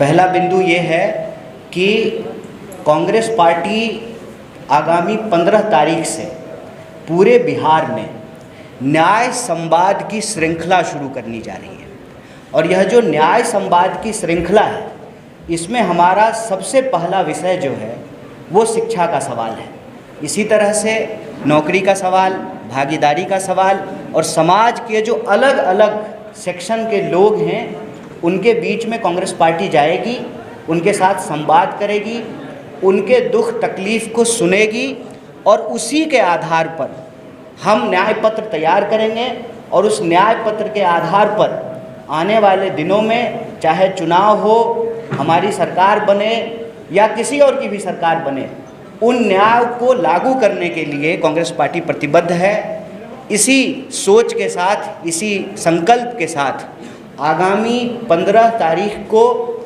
पहला बिंदु ये है कि कांग्रेस पार्टी आगामी 15 तारीख से पूरे बिहार में न्याय संवाद की श्रृंखला शुरू करनी जा रही है। और यह जो न्याय संवाद की श्रृंखला है, इसमें हमारा सबसे पहला विषय जो है वो शिक्षा का सवाल है। इसी तरह से नौकरी का सवाल, भागीदारी का सवाल और समाज के जो अलग अलग सेक्शन के लोग हैं उनके बीच में कांग्रेस पार्टी जाएगी, उनके साथ संवाद करेगी, उनके दुख तकलीफ़ को सुनेगी और उसी के आधार पर हम न्याय पत्र तैयार करेंगे। और उस न्याय पत्र के आधार पर आने वाले दिनों में चाहे चुनाव हो, हमारी सरकार बने या किसी और की भी सरकार बने, उन न्याय को लागू करने के लिए कांग्रेस पार्टी प्रतिबद्ध है। इसी सोच के साथ, इसी संकल्प के साथ आगामी 15 तारीख को